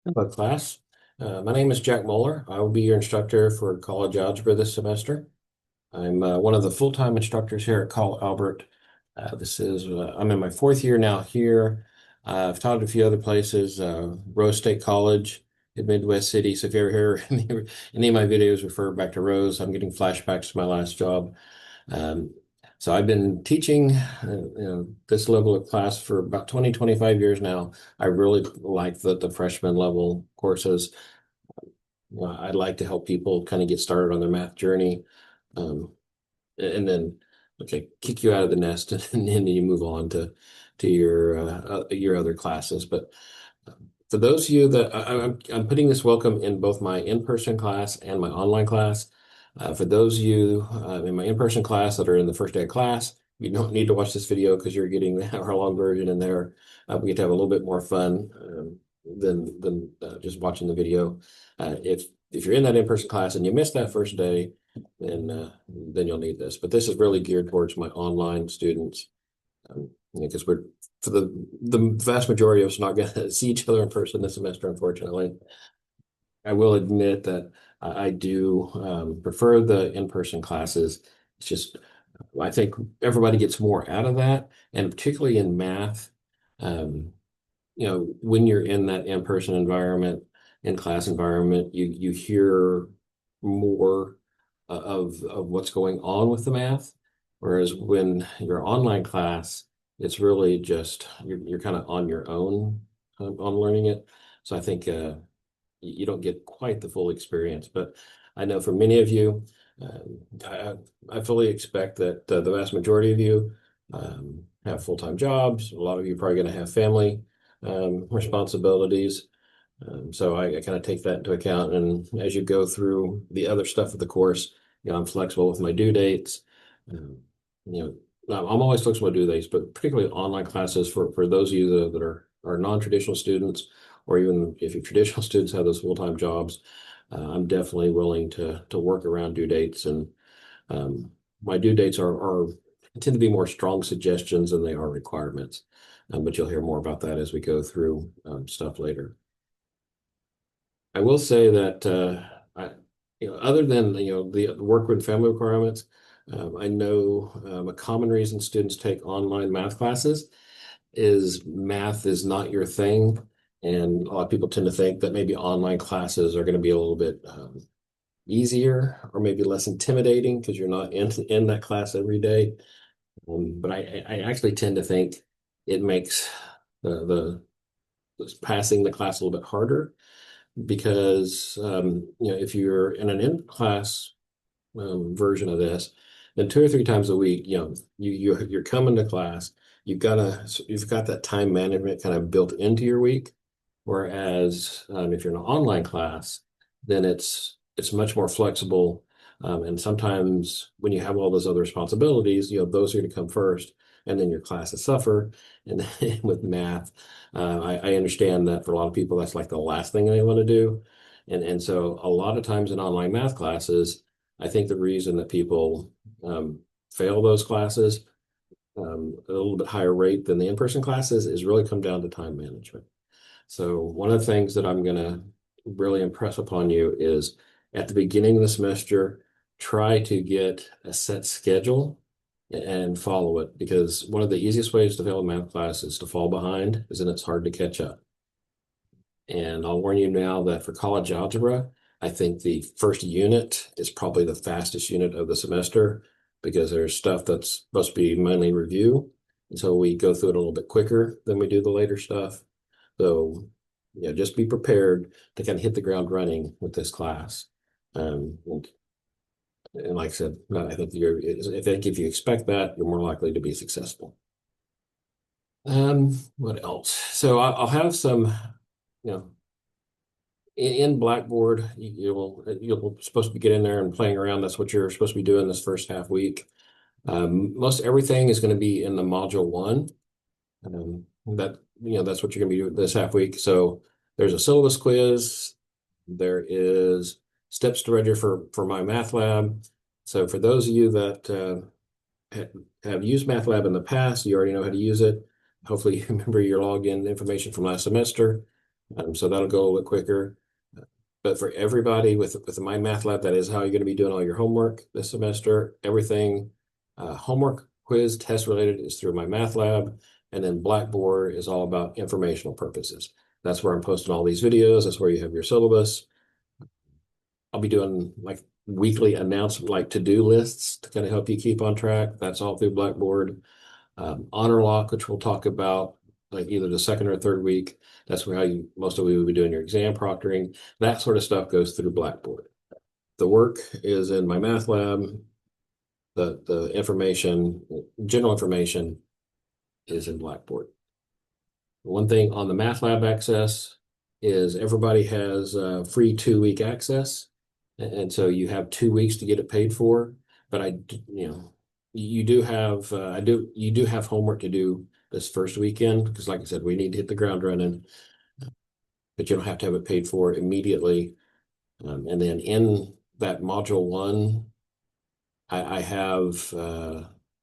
Hello, class. My name is Jack Moeller. I will be your instructor for college algebra this semester. I'm one of the full-time instructors here at Call Albert. I'm in my fourth year now here. I've taught at a few other places, Rose State College in Midwest City. So if you ever hear any of my videos refer back to Rose, I'm getting flashbacks to my last job. Um, so I've been teaching this level of class for about 20, 25 years now. I really like the freshman level courses. I'd like to help people kind of get started on their math journey. Um, and then, okay, kick you out of the nest and then you move on to your other classes. But for those of you that I'm putting this welcome in both my in-person class and my online class. For those of you in my in-person class that are in the first day of class, you don't need to watch this video because you're getting the hour-long version in there. We get to have a little bit more fun than just watching the video. If you're in that in-person class and you missed that first day, then you'll need this. But this is really geared towards my online students. Because we're for the vast majority of us not going to see each other in person this semester, unfortunately. I will admit that I do prefer the in-person classes. It's just I think everybody gets more out of that, and particularly in math. Um, when you're in that in-person environment, in class environment, you hear more of what's going on with the math. Whereas when you're online class, it's really just you're kind of on your own on learning it. So I think you don't get quite the full experience. But I know for many of you, I fully expect that the vast majority of you have full-time jobs. A lot of you are probably going to have family responsibilities. So I kind of take that into account. And as you go through the other stuff of the course, I'm flexible with my due dates. Um, you know, I'm always flexible with due dates, but particularly online classes for those of you that are non-traditional students, or even if your traditional students have those full-time jobs, I'm definitely willing to work around due dates. And my due dates are tend to be more strong suggestions than they are requirements. But you'll hear more about that as we go through stuff later. I will say that other than the work with family requirements, I know a common reason students take online math classes is math is not your thing, and a lot of people tend to think that maybe online classes are going to be a little bit easier or maybe less intimidating because you're not in that class every day. But I actually tend to think it makes the passing the class a little bit harder because if you're in an in-class version of this, then 2 or 3 times a week, you're coming to class. You've got that time management kind of built into your week. Whereas if you're in an online class, then it's much more flexible. And sometimes when you have all those other responsibilities, those are going to come first, and then your classes suffer. And then with math, I understand that for a lot of people, that's like the last thing they want to do. And so a lot of times in online math classes, I think the reason that people fail those classes a little bit higher rate than the in-person classes is really come down to time management. So one of the things that I'm going to really impress upon you is at the beginning of the semester, try to get a set schedule and follow it, because one of the easiest ways to fail a math class is to fall behind, is, and it's hard to catch up. And I'll warn you now that for college algebra, I think the first unit is probably the fastest unit of the semester because there's stuff that's supposed to be mainly review. And so we go through it a little bit quicker than we do the later stuff. So, just be prepared to kind of hit the ground running with this class. And like I said, I think if you expect that, you're more likely to be successful. What else? So I'll have some, you know, in Blackboard, you're supposed to get in there and playing around. That's what you're supposed to be doing this first half week. Most everything is going to be in the module one. That's what you're going to be doing this half week. So there's a syllabus quiz. There is steps to register for my math lab. So for those of you that have used MATLAB in the past, you already know how to use it. Hopefully you remember your login information from last semester. So that'll go a little bit quicker. But for everybody with the My Math Lab, that is how you're going to be doing all your homework this semester. Everything homework, quiz, test related is through My Math Lab. And then Blackboard is all about informational purposes. That's where I'm posting all these videos. That's where you have your syllabus. I'll be doing like weekly announcement, like to-do lists to kind of help you keep on track. That's all through Blackboard. Honor Lock, which we'll talk about like either the second or third week. That's where how you most of you will be doing your exam proctoring. That sort of stuff goes through Blackboard. The work is in My Math Lab. The information, general information, is in Blackboard. One thing on the Math Lab access is everybody has free 2-week access. And so you have 2 weeks to get it paid for. But you do have you do have homework to do this first weekend because, like I said, we need to hit the ground running. But you don't have to have it paid for immediately. And then in that module 1, I have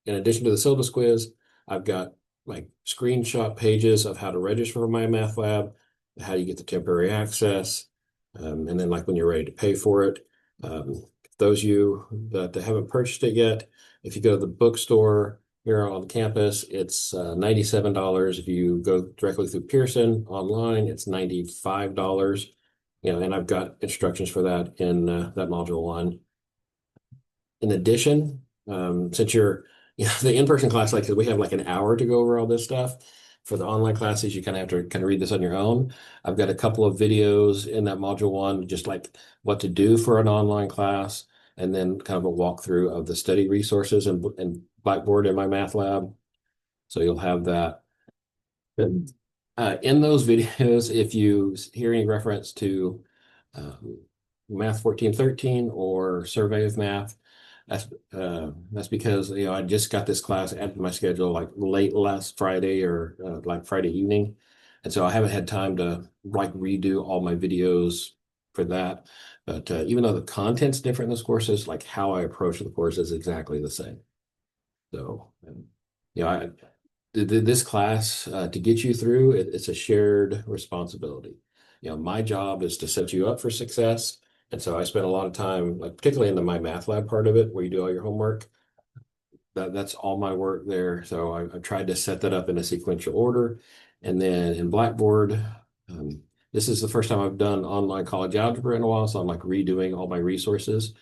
in addition to the syllabus quiz, I've got like screenshot pages of how to register for My Math Lab, how you get the temporary access, and then like when you're ready to pay for it. Those of you that haven't purchased it yet, if you go to the bookstore here on campus, it's $97. If you go directly through Pearson online, it's $95. And I've got instructions for that in that module 1. In addition, since the in-person class, like we have like an hour to go over all this stuff. For the online classes, you kind of have to read this on your own. I've got a couple of videos in that module 1, just like what to do for an online class, and then kind of a walkthrough of the study resources and Blackboard in My Math Lab. So you'll have that. In those videos, if you hear any reference to Math 1413 or Survey of Math, that's because I just got this class added to my schedule like late last Friday or like Friday evening, and so I haven't had time to like redo all my videos for that. But even though the content's different in those courses, like how I approach the course is exactly the same. So, this class to get you through it's a shared responsibility. My job is to set you up for success. And so I spent a lot of time, like particularly in the My Math Lab part of it, where you do all your homework. That's all my work there. So I've tried to set that up in a sequential order. And then in Blackboard, this is the first time I've done online college algebra in a while. So I'm like redoing all my resources.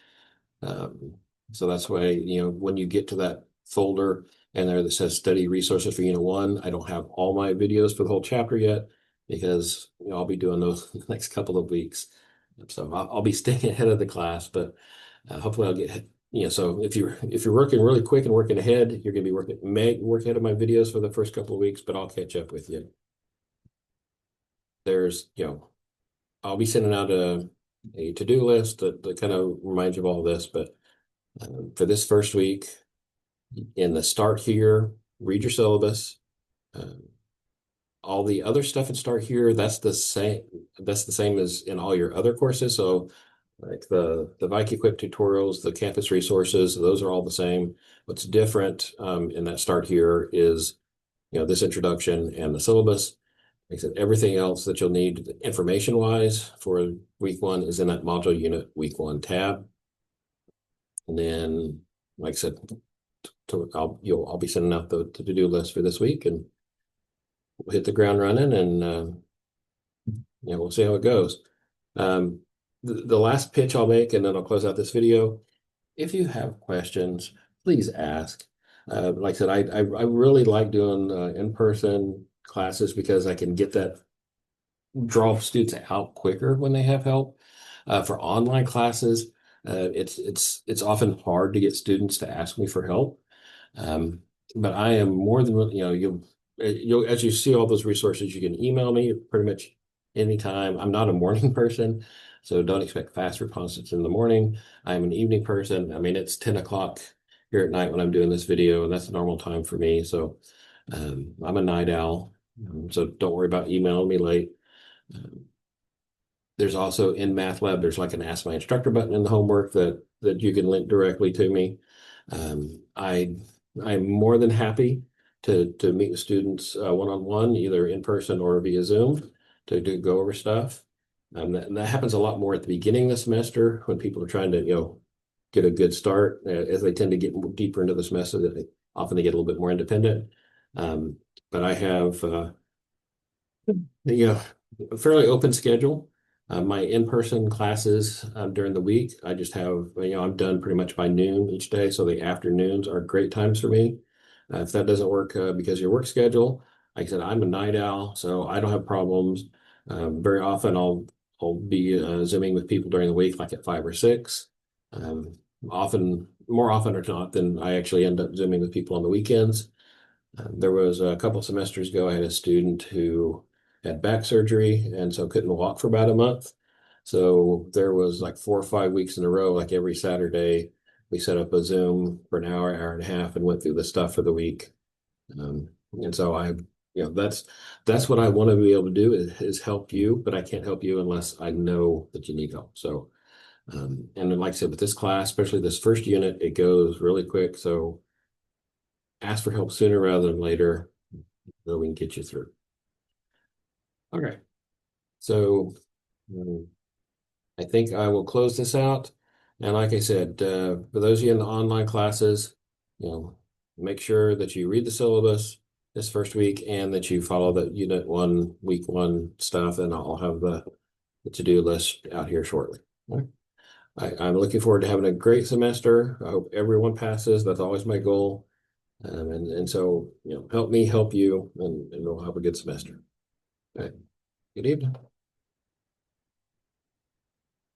So that's why, when you get to that folder and there that says study resources for Unit 1, I don't have all my videos for the whole chapter yet because I'll be doing those the next couple of weeks. So I'll be staying ahead of the class, but hopefully I'll get, so if you're working really quick and working ahead, you're going to be work ahead of my videos for the first couple of weeks, but I'll catch up with you. There's, I'll be sending out a to-do list that kind of reminds you of all this, but for this first week, in the start here, read your syllabus. All the other stuff in start here, that's the same as in all your other courses. So like the VikeEquip tutorials, the campus resources, those are all the same. What's different in that start here is, this introduction and the syllabus. Like I said, everything else that you'll need information-wise for week 1 is in that module unit week 1 tab. And then, like I said, I'll be sending out the to-do list for this week, and we'll hit the ground running, and we'll see how it goes. The last pitch I'll make, and then I'll close out this video. If you have questions, please ask. Like I said, I really like doing in-person classes because I can draw students out quicker when they have help. For online classes, it's often hard to get students to ask me for help. But I am more than you'll as you see all those resources, you can email me pretty much anytime. I'm not a morning person, so don't expect fast responses in the morning. I'm an evening person. I mean, it's 10 o'clock here at night when I'm doing this video, and that's a normal time for me. So I'm a night owl, so don't worry about emailing me late. There's also in Math Lab, there's like an Ask My Instructor button in the homework that you can link directly to me. I'm more than happy to meet with students one-on-one, either in person or via Zoom, to do go over stuff. That happens a lot more at the beginning of the semester when people are trying to, get a good start. As they tend to get deeper into the semester, that often they get a little bit more independent. Um, but I have, a fairly open schedule. My in-person classes during the week, I just have, I'm done pretty much by noon each day. So the afternoons are great times for me. If that doesn't work because of your work schedule, like I said, I'm a night owl, so I don't have problems. Very often I'll be Zooming with people during the week, like at 5 or 6. Um, more often or not, than I actually end up Zooming with people on the weekends. There was a couple semesters ago, I had a student who had back surgery and so couldn't walk for about a month. So there was like 4 or 5 weeks in a row, like every Saturday, we set up a Zoom for an hour, hour and a half, and went through the stuff for the week. And so that's what I want to be able to do is help you, but I can't help you unless I know that you need help. So, and then like I said, with this class, especially this first unit, it goes really quick. So ask for help sooner rather than later, so we can get you through. Okay. So I think I will close this out. And like I said, for those of you in the online classes, make sure that you read the syllabus this first week and that you follow the unit 1, week 1 stuff. And I'll have the to-do list out here shortly. All right. I'm looking forward to having a great semester. I hope everyone passes. That's always my goal. And so, help me help you, and we'll have a good semester. All right. Good evening.